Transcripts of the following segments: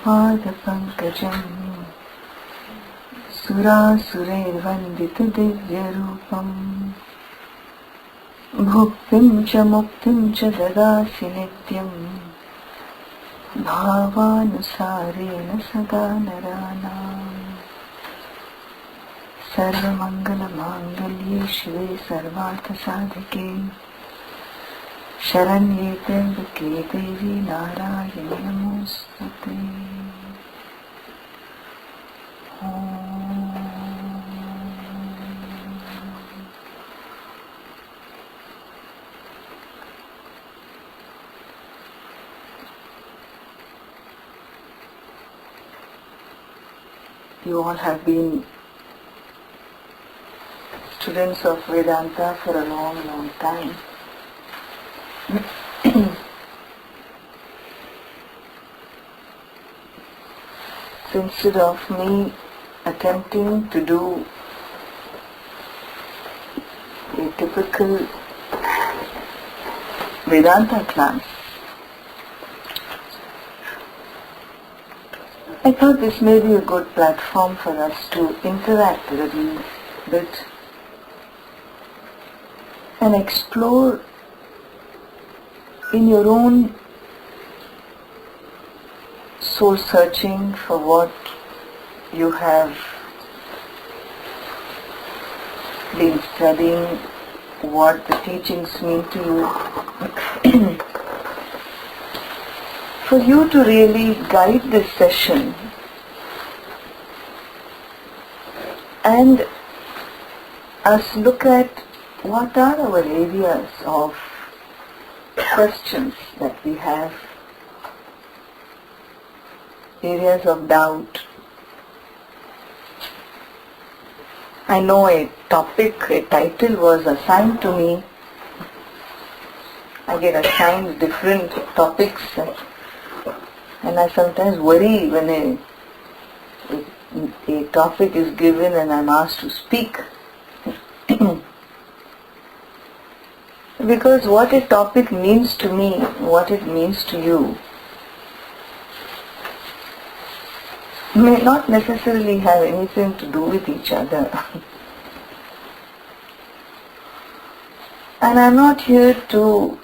युगलपादपङ्कजं सुरासुरैर्वन्दितदिव्यरूपम् भुक्तिं च मुक्तिं च ददासि नित्यं भावानुसारेण सदा नराणाम्। सर्वमङ्गलमाङ्गल्ये शिवे सर्वार्थसाधिके शरण्ये त्र्यम्बके देवी नारायणी नमोस्तुते। You all have been students of Vedanta for a long, long time. So instead of me attempting to do a typical Vedanta class, I thought this may be a good platform for us to interact a little bit and explore in your own soul searching for what you have been studying, what the teachings mean to you, for you to really guide this session and us look at what are our areas of questions that we have, areas of doubt. I know a title was assigned to me. I get assigned different topics and I sometimes worry when a topic is given and I'm asked to speak. Because what a topic means to me, what it means to you, may not necessarily have anything to do with each other. And I'm not here to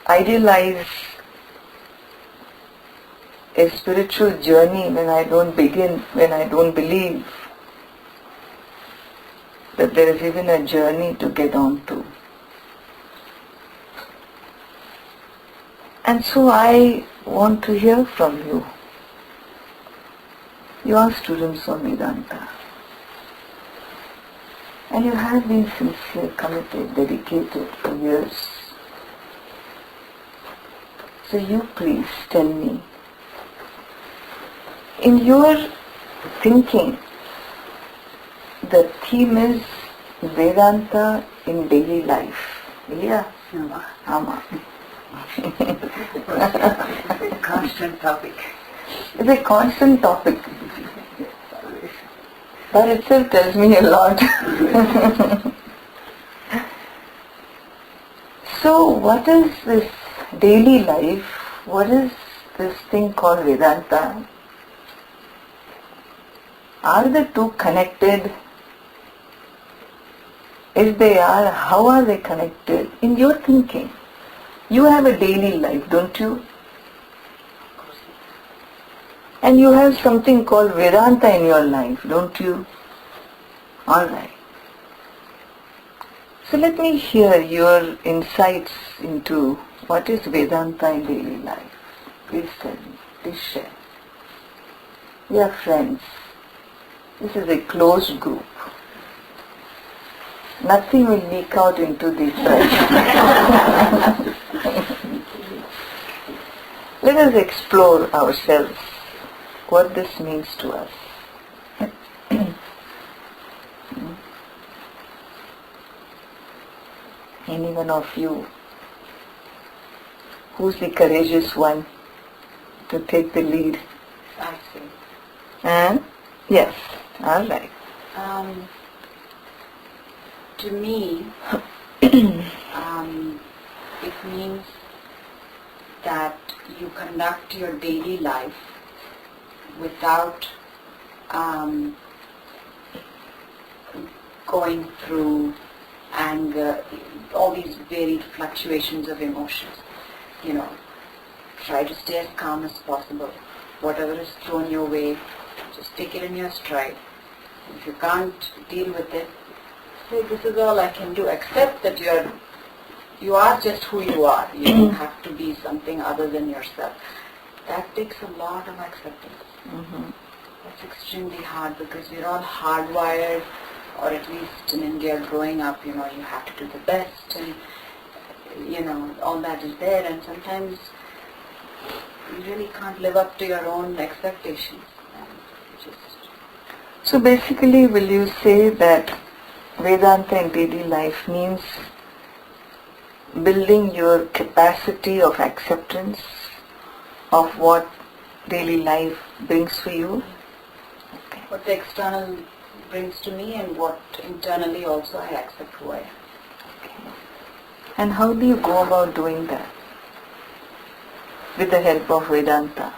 idealize a spiritual journey when I don't believe that there is even a journey to get on to. And so I want to hear from you. You are students of Vedanta. And you have been sincere, committed, dedicated for years. So you please tell me, in your thinking, the theme is Vedanta in daily life. Yeah? Amma. Constant topic. It's a constant topic. That itself tells me a lot. So what is this daily life? What is this thing called Vedanta? Are the two connected? If they are, how are they connected? In your thinking, you have a daily life, don't you? And you have something called Vedanta in your life, don't you? Alright. So let me hear your insights into what is Vedanta in daily life. Please tell me, please share. We are friends. This is a closed group. Nothing will leak out into the press. Let us explore ourselves, what this means to us. Any one of you, who's the courageous one to take the lead? I see. And yes, all right. To me, it means that you conduct your daily life without going through anger, all these varied fluctuations of emotions. Try to stay as calm as possible. Whatever is thrown your way, just take it in your stride. If you can't deal with it, say, this is all I can do. Accept that you are just who you are. You don't have to be something other than yourself. That takes a lot of acceptance. That's extremely hard because we're all hardwired, or at least in India growing up, you have to do the best, and all that is there, and sometimes you really can't live up to your own expectations. So basically, will you say that Vedanta in daily life means building your capacity of acceptance of what daily life brings for you? Okay. What the external brings to me, and what internally also I accept who I am. Okay. And how do you go about doing that? With the help of Vedanta?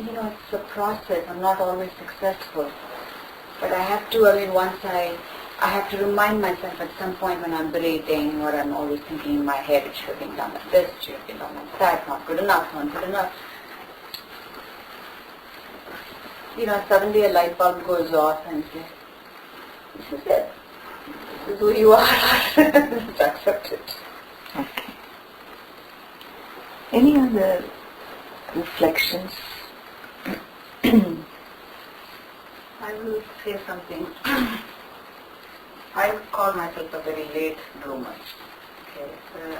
It's a process. I'm not always successful. But I have to, once I have to remind myself at some point when I'm berating, or I'm always thinking in my head, it should have been done like this, it should have been done like that, not good enough, not good enough. Suddenly a light bulb goes off and you say, this is it. This is who you are. Just accept it. Okay. Any other reflections? I will say something. I would call myself a very late bloomer. Okay.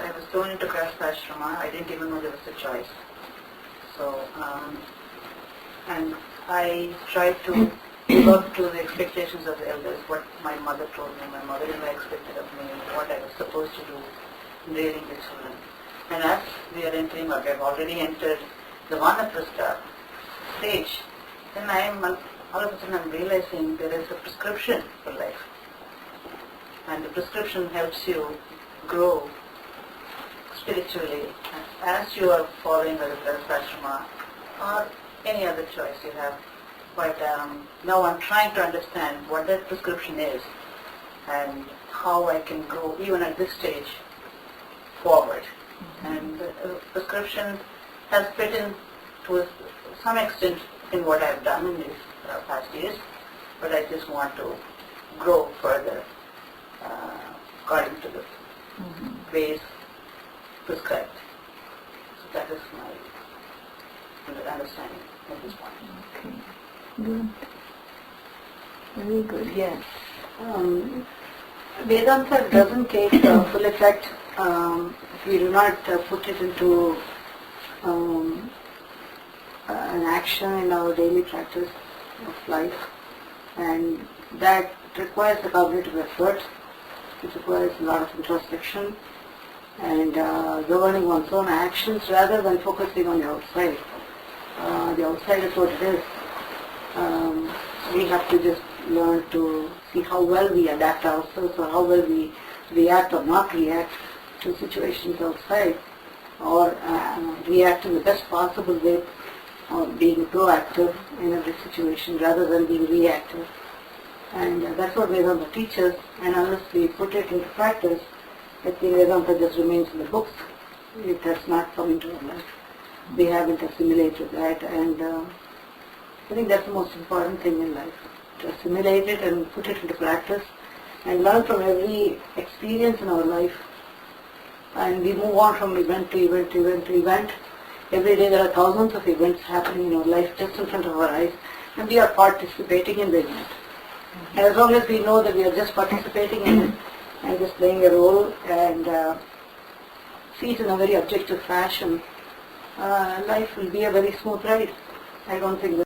I was thrown into Grahastha-ashrama. I didn't even know there was a choice. So, and I tried to live up to the expectations of the elders, what my mother told me, my mother-in-law expected of me, what I was supposed to do in rearing the children. And as we are entering, or we have already entered the Vanaprastha stage, then all of a sudden I'm realizing there is a prescription for life. And the prescription helps you grow spiritually as you are following the Grahastha-ashrama or any other choice you have. But now I'm trying to understand what that prescription is and how I can grow even at this stage forward. And the prescription has fit in to some extent in what I've done in these past years, but I just want to grow further according to the ways prescribed. So that is my understanding at this point. Okay. Good. Very good. Yes. Vedanta doesn't take full effect if we do not put it into an action in our daily practice of life, and that requires a cognitive effort. It requires a lot of introspection and governing one's own actions rather than focusing on the outside. The outside is what it is. We have to just learn to see how well we adapt ourselves, or how well we react or not react to situations outside, or react in the best possible way, or being proactive in every situation rather than being reactive. And that's what Vedanta teaches, and unless we put it into practice, I think Vedanta just remains in the books. It has not come into our life. We haven't assimilated that, and I think that's the most important thing in life, to assimilate it and put it into practice and learn from every experience in our life. And we move on from event to event to event to event. Every day there are thousands of events happening in our life just in front of our eyes, and we are participating in the event. And as long as we know that we are just participating in it and just playing a role and see it in a very objective fashion, life will be a very smooth ride. I don't think